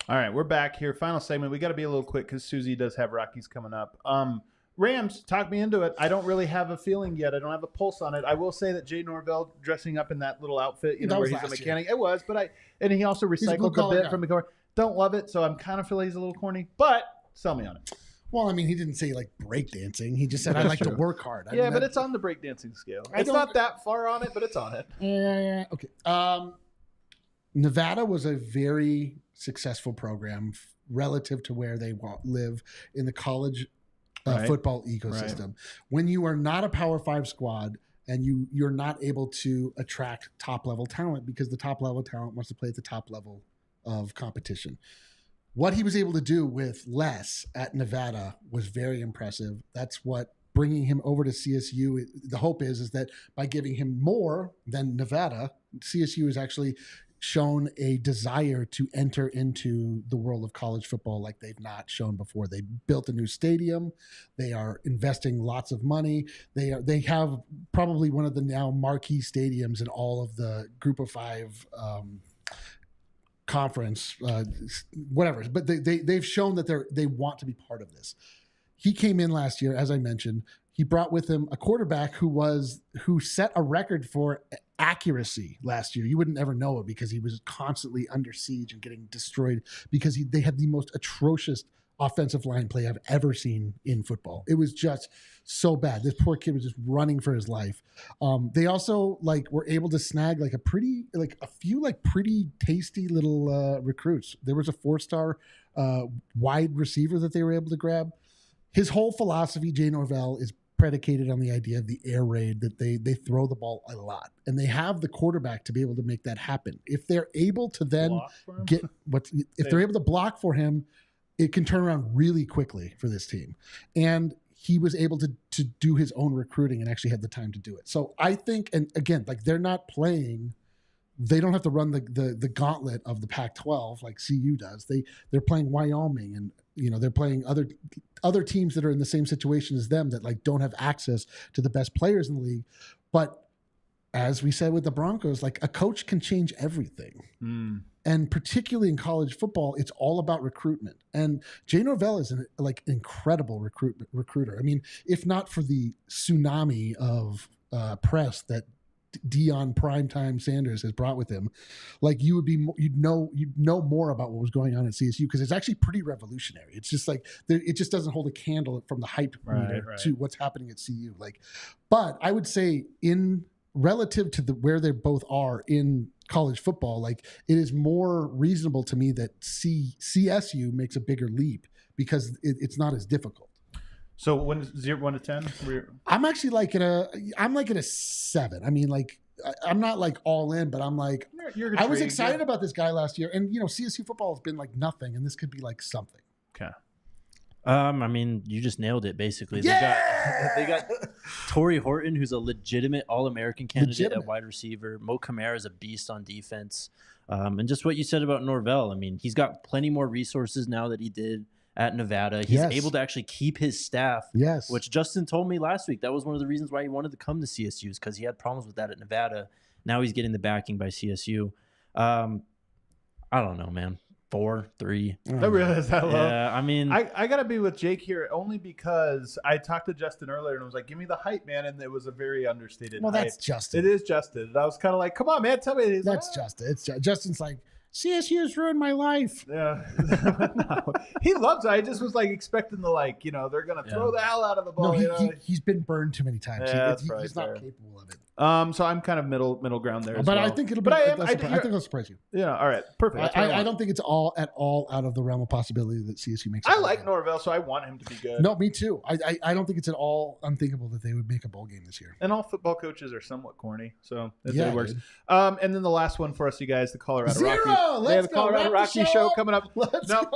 All right, we're back here. Final segment. We got to be a little quick because Susie does have Rockies coming up. Rams, talk me into it. I don't really have a feeling yet. I don't have a pulse on it. I will say that Jay Norvell dressing up in that little outfit, where he's a mechanic. It was, and he also recycled a bit from the car. Don't love it, so I'm kind of feeling he's a little corny, but sell me on it. Well, I mean, he didn't say like breakdancing. He just said, I like to work hard. But it's on the breakdancing scale. It's not that far on it, but it's on it. Yeah. Okay. Nevada was a very successful program relative to where they live in the college football ecosystem. Right. When you are not a Power 5 squad and you're not able to attract top-level talent because the top-level talent wants to play at the top level of competition. What he was able to do with less at Nevada was very impressive. That's what bringing him over to CSU, the hope is that by giving him more than Nevada, CSU has actually shown a desire to enter into the world of college football like they've not shown before. They built a new stadium. They are investing lots of money. They have probably one of the now marquee stadiums in all of the Group of Five conference, whatever. But they've shown that they want to be part of this. He came in last year, as I mentioned. He brought with him a quarterback who set a record for accuracy last year. You wouldn't ever know it because he was constantly under siege and getting destroyed because they had the most atrocious offensive line play I've ever seen in football. It was just so bad. This poor kid was just running for his life. They also were able to snag a few pretty tasty little recruits. There was a 4-star wide receiver that they were able to grab. His whole philosophy, Jay Norvell, is predicated on the idea of the air raid, that they throw the ball a lot, and they have the quarterback to be able to make that happen. If they're able to then they're able to block for him, it can turn around really quickly for this team. And he was able to do his own recruiting and actually had the time to do it. So I think, and again, they're not playing. They don't have to run the gauntlet of the Pac-12 like CU does. They're playing Wyoming, and they're playing other teams that are in the same situation as them that don't have access to the best players in the league. But as we said with the Broncos, a coach can change everything. And particularly in college football, it's all about recruitment. And Jay Norvell is an incredible recruiter. I mean, if not for the tsunami of press that Deion Primetime Sanders has brought with him, you'd know more about what was going on at CSU, because it's actually pretty revolutionary. It's just it just doesn't hold a candle from the hype meter to what's happening at CU. But I would say in relative to where they both are in college football, it is more reasonable to me that CSU makes a bigger leap because it's not as difficult. So when is 1 to 10? I'm actually at a 7. I mean, I'm not all in, but I'm I was excited about this guy last year, and CSU football has been nothing, and this could be something. Okay. I mean, you just nailed it. Basically, they got Torrey Horton, who's a legitimate All-American candidate at wide receiver. Mo Kamara is a beast on defense, and just what you said about Norvell. I mean, he's got plenty more resources now that he did at Nevada. He's able to actually keep his staff. Yes, which Justin told me last week. That was one of the reasons why he wanted to come to CSU, is because he had problems with that at Nevada. Now he's getting the backing by CSU. I don't know, man. 4, 3. I realize that low. Yeah, I mean, I gotta be with Jake here only because I talked to Justin earlier and I was like, "Give me the hype, man," and it was a very understated. Well, hype. that's Justin. It is Justin. And I was kind of like, "Come on, man, tell me." That's Justin. It's Justin's like, CSU's ruined my life. Yeah, no, he loves it. I just was like expecting the they're gonna throw the hell out of the ball. No, he's been burned too many times. Yeah, He's not capable of it. So I'm kind of middle ground there. But well. I think it'll be. I think it'll surprise you. Yeah. All right. Perfect. I don't think it's at all out of the realm of possibility that CSU makes. I like Norvell, so I want him to be good. No, me too. I don't think it's at all unthinkable that they would make a bowl game this year. And all football coaches are somewhat corny, so it works. And then the last one for us, you guys, the Colorado Rockies. They have the Colorado Rockies show coming up.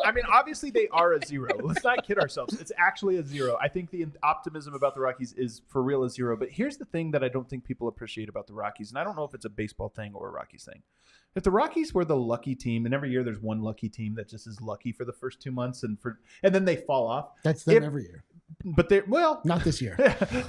I mean, obviously they are a 0. Let's not kid ourselves. It's actually a 0. I think the optimism about the Rockies is for real a 0. But here's the thing that I don't think people appreciate about the Rockies, and I don't know if it's a baseball thing or a Rockies thing. If the Rockies were the lucky team, and every year there's one lucky team that just is lucky for the first 2 months, and then they fall off. That's them every year. But not this year.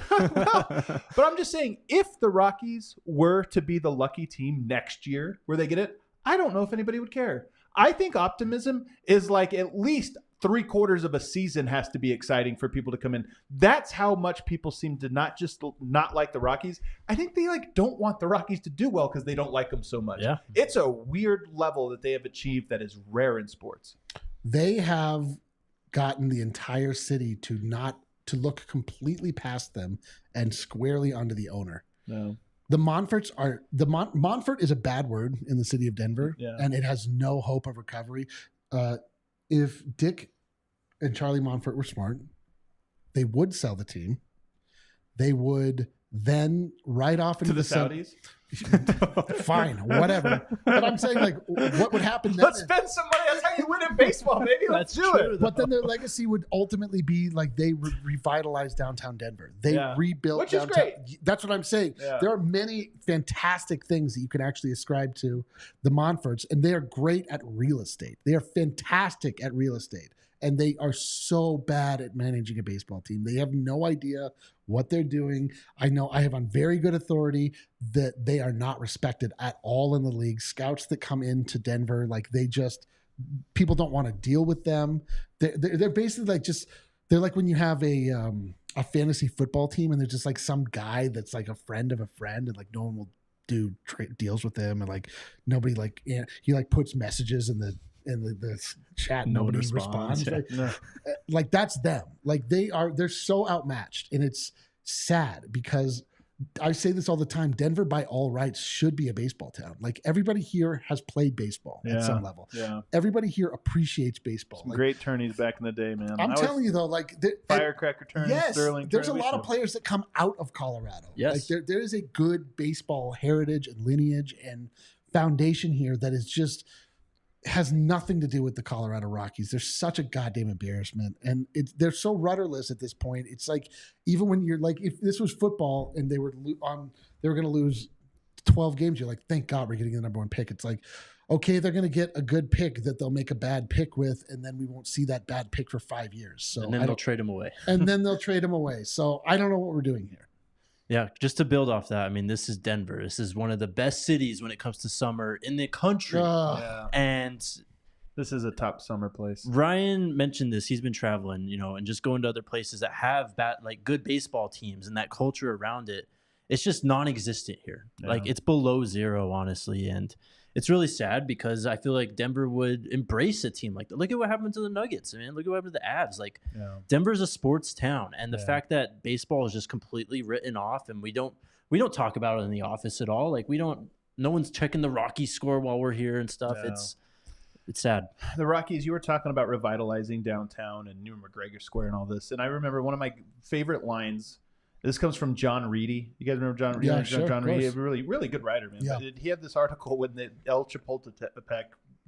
But I'm just saying, if the Rockies were to be the lucky team next year, where they get it, I don't know if anybody would care. I think optimism is like at least 3/4 of a season has to be exciting for people to come in. That's how much people seem to not like the Rockies. I think they don't want the Rockies to do well because they don't like them so much. Yeah. It's a weird level that they have achieved that is rare in sports. They have gotten the entire city to look completely past them and squarely onto the owner. No. The Montforts are Montfort is a bad word in the city of Denver, and it has no hope of recovery. If Dick and Charlie Montfort were smart, they would sell the team. They would then ride off into the Saudis. Fine, whatever. But I'm saying, what would happen then? Let's spend some money. That's how you win in baseball, baby. Let's do it. But then their legacy would ultimately be they revitalized downtown Denver. They rebuilt which downtown. is great. That's what I'm saying. Yeah. There are many fantastic things that you can actually ascribe to the Montforts, and they are great at real estate. They are fantastic at real estate. And they are so bad at managing a baseball team. They have no idea what they're doing. I know I have on very good authority that they are not respected at all in the league. Scouts that come into Denver, people don't want to deal with them. They're basically they're like when you have a fantasy football team and there's just some guy that's a friend of a friend and no one will do deals with them and nobody he puts messages in the chat, nobody responds. That's them. They're so outmatched, and it's sad because I say this all the time. Denver, by all rights, should be a baseball town. Everybody here has played baseball at some level. Yeah. Everybody here appreciates baseball. Some great tourneys back in the day, man. I'm telling you though, firecracker turns. Yes, Sterling. there's a lot of players that come out of Colorado. Yes, there is a good baseball heritage and lineage and foundation here that is just has nothing to do with the Colorado Rockies. They're such a goddamn embarrassment, and they're so rudderless at this point. It's even when you're if this was football and they were going to lose 12 games, you're like, thank God we're getting the number 1 pick. It's okay, they're going to get a good pick that they'll make a bad pick with, and then we won't see that bad pick for 5 years. So and then they'll trade him away. So I don't know what we're doing here. Yeah, just to build off that, I mean, this is Denver. This is one of the best cities when it comes to summer in the country. And this is a top summer place. Ryan mentioned this. He's been traveling, and just going to other places that have good baseball teams and that culture around it. It's just non-existent here. Yeah. It's below 0, honestly. And it's really sad because I feel like Denver would embrace a team like that. Look at what happened to the Nuggets, man. Look at what happened to the Avs. Denver's a sports town, and the fact that baseball is just completely written off, and we don't talk about it in the office at all. No one's checking the Rockies score while we're here and stuff. No. It's sad. The Rockies, you were talking about revitalizing downtown and New McGregor Square and all this, and I remember one of my favorite lines. This comes from John Reedy. You guys remember John Reedy? Yeah, sure, John Reedy, a really, really good writer, man. Yeah. But he had this article when the El Chapultepec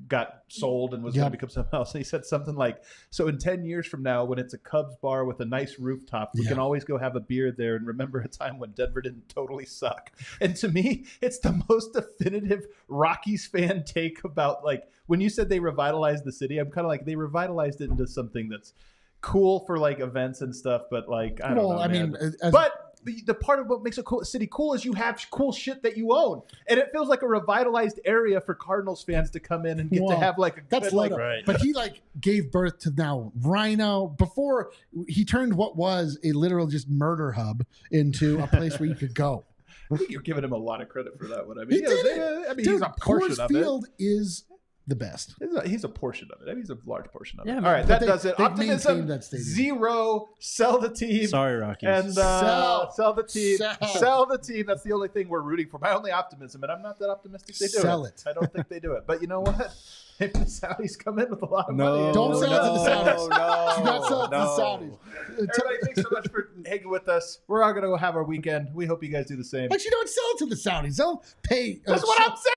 got sold and was going to become something else. And he said something like, so in 10 years from now, when it's a Cubs bar with a nice rooftop, we can always go have a beer there and remember a time when Denver didn't totally suck. And to me, it's the most definitive Rockies fan take about, like, when you said they revitalized the city, I'm kind of like, they revitalized it into something that's cool for like events and stuff, but like, I don't know. I mean, but the part of what makes a cool city cool is you have cool shit that you own, and it feels like a revitalized area for Cardinals fans to come in and get to have like a that's good, like, right. But he like gave birth to now Rhino before he turned what was a literal just murder hub into a place where you could go. I think you're giving him a lot of credit for that one. I mean, He did it. I mean, Dude, he's a portion Coors of Field is the best. He's a portion of it. I mean, he's a large portion of it. Yeah, All right, that does it. they've Optimism maintained that stadium. 0. Sell the team. Sorry, Rockies. And sell the team. Sell. Sell the team. That's the only thing we're rooting for. My only optimism, and I'm not that optimistic they do Sell it. I don't think they do it. But you know what? If the Saudis come in with a lot of money, Don't sell it to the Saudis. No, Do not sell it to the Saudis. Everybody, thanks so much for hanging with us. We're all going to go have our weekend. We hope you guys do the same. But you don't sell it to the Saudis. They'll pay. That's what I'm saying.